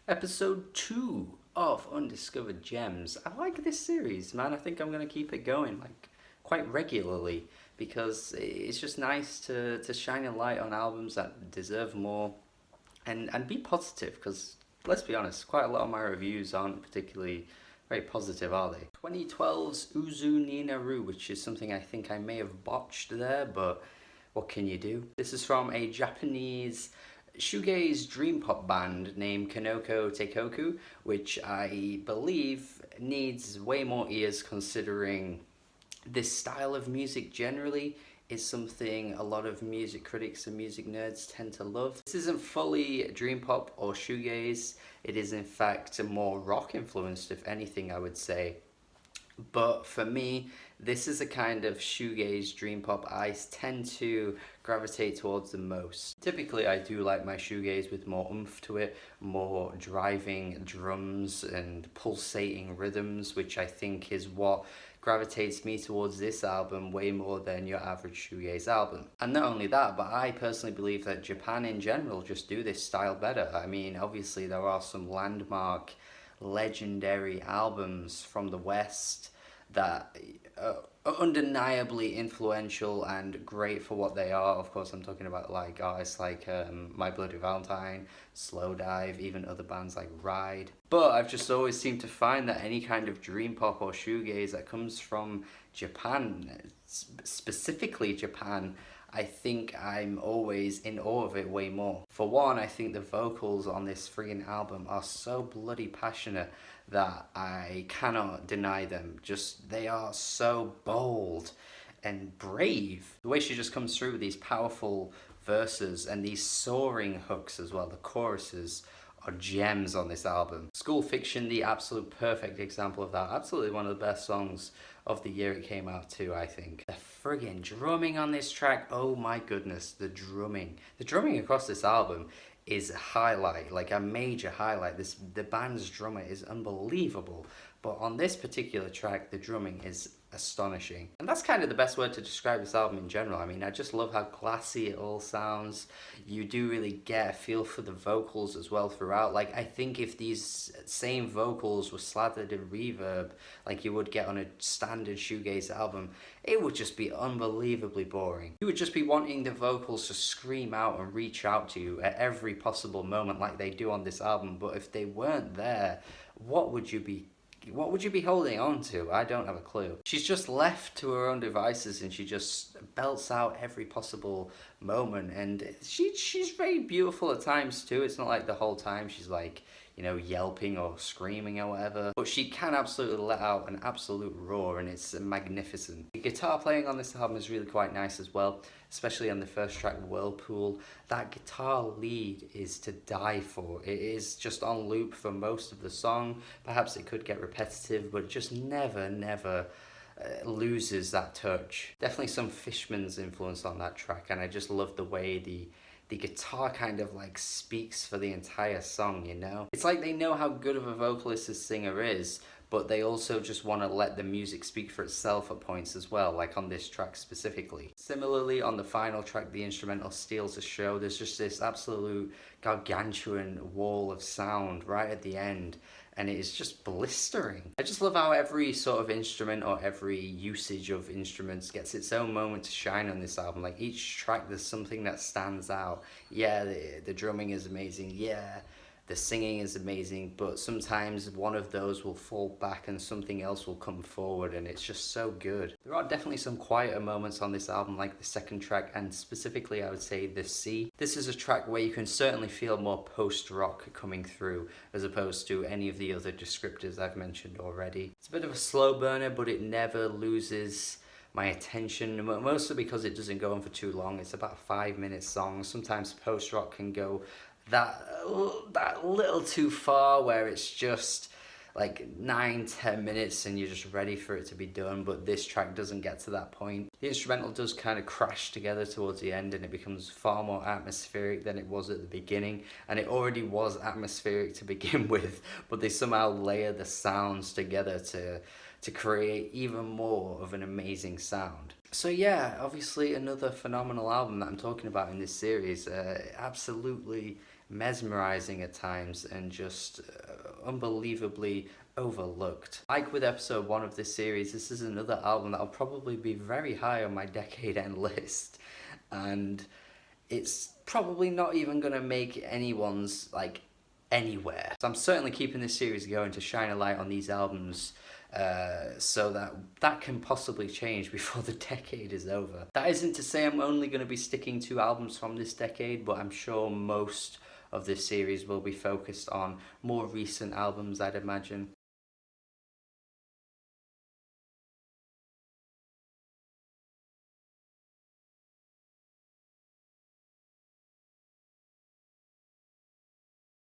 Episode 2 of Undiscovered Gems. I like this series, man. I think I'm going to keep it going like quite regularly because it's just nice to shine a light on albums that deserve more and be positive because let's be honest, quite a lot of my reviews aren't particularly very positive, are they? 2012's Uzuninaru, which is something I think I may have botched there, but what can you do? This is from a Japanese shoegaze dream pop band named Kinoko Teikoku, which I believe needs way more ears considering this style of music generally is something a lot of music critics and music nerds tend to love. This isn't fully dream pop or shoegaze, it is in fact more rock influenced, if anything, I would say. But for me, this is a kind of shoegaze dream pop I tend to gravitate towards the most. Typically, I do like my shoegaze with more oomph to it, more driving drums and pulsating rhythms, which I think is what gravitates me towards this album way more than your average shoegaze album. And not only that, but I personally believe that Japan in general just do this style better. I mean, obviously there are some landmark legendary albums from the West that are undeniably influential and great for what they are. Of course, I'm talking about like artists like My Bloody Valentine, Slow Dive, even other bands like Ride. But I've just always seemed to find that any kind of dream pop or shoegaze that comes from Japan, specifically Japan, I think I'm always in awe of it way more. For one, I think the vocals on this freaking album are so bloody passionate that I cannot deny them. Just, they are so bold and brave. The way she just comes through with these powerful verses and these soaring hooks as well, the choruses are gems on this album. School Fiction, the absolute perfect example of that. Absolutely one of the best songs of the year it came out too, I think. The friggin' drumming on this track, oh my goodness, the drumming. The drumming across this album is a highlight, like a major highlight. The band's drummer is unbelievable, but on this particular track, the drumming is astonishing. And that's kind of the best word to describe this album in general. I mean, I just love how classy it all sounds. You do really get a feel for the vocals as well throughout. Like, I think if these same vocals were slathered in reverb, like you would get on a standard shoegaze album, it would just be unbelievably boring. You would just be wanting the vocals to scream out and reach out to you at every possible moment like they do on this album. But if they weren't there, what would you be holding on to? I don't have a clue. She's just left to her own devices and she just belts out every possible moment, and she's very beautiful at times too. It's not like the whole time she's like, you know, yelping or screaming or whatever, but she can absolutely let out an absolute roar and it's magnificent. The guitar playing on this album is really quite nice as well, especially on the first track, Whirlpool. That guitar lead is to die for. It is just on loop for most of the song. Perhaps it could get repetitive, but it just never loses that touch. Definitely some Fishman's influence on that track, and I just love the way the guitar kind of like speaks for the entire song, you know? It's like they know how good of a vocalist this singer is, but they also just want to let the music speak for itself at points as well, like on this track specifically. Similarly, on the final track, the instrumental steals the show. There's just this absolute gargantuan wall of sound right at the end, and it is just blistering. I just love how every sort of instrument or every usage of instruments gets its own moment to shine on this album. Like each track there's something that stands out. Yeah, the drumming is amazing. Yeah, the singing is amazing, but sometimes one of those will fall back and something else will come forward, and it's just so good. There are definitely some quieter moments on this album, like the second track, and specifically I would say The Sea. This is a track where you can certainly feel more post-rock coming through, as opposed to any of the other descriptors I've mentioned already. It's a bit of a slow burner, but it never loses my attention, mostly because it doesn't go on for too long. It's about a 5-minute song. Sometimes post-rock can go that little too far where it's just like 9-10 minutes and you're just ready for it to be done, but this track doesn't get to that point. The instrumental does kind of crash together towards the end and it becomes far more atmospheric than it was at the beginning, and it already was atmospheric to begin with, but they somehow layer the sounds together to create even more of an amazing sound. So yeah, obviously another phenomenal album that I'm talking about in this series. Absolutely mesmerizing at times and just unbelievably overlooked. Like with episode 1 of this series, this is another album that'll probably be very high on my decade end list, and it's probably not even gonna make anyone's like anywhere. So I'm certainly keeping this series going to shine a light on these albums, so that can possibly change before the decade is over. That isn't to say I'm only going to be sticking to albums from this decade, but I'm sure most of this series will be focused on more recent albums, I'd imagine.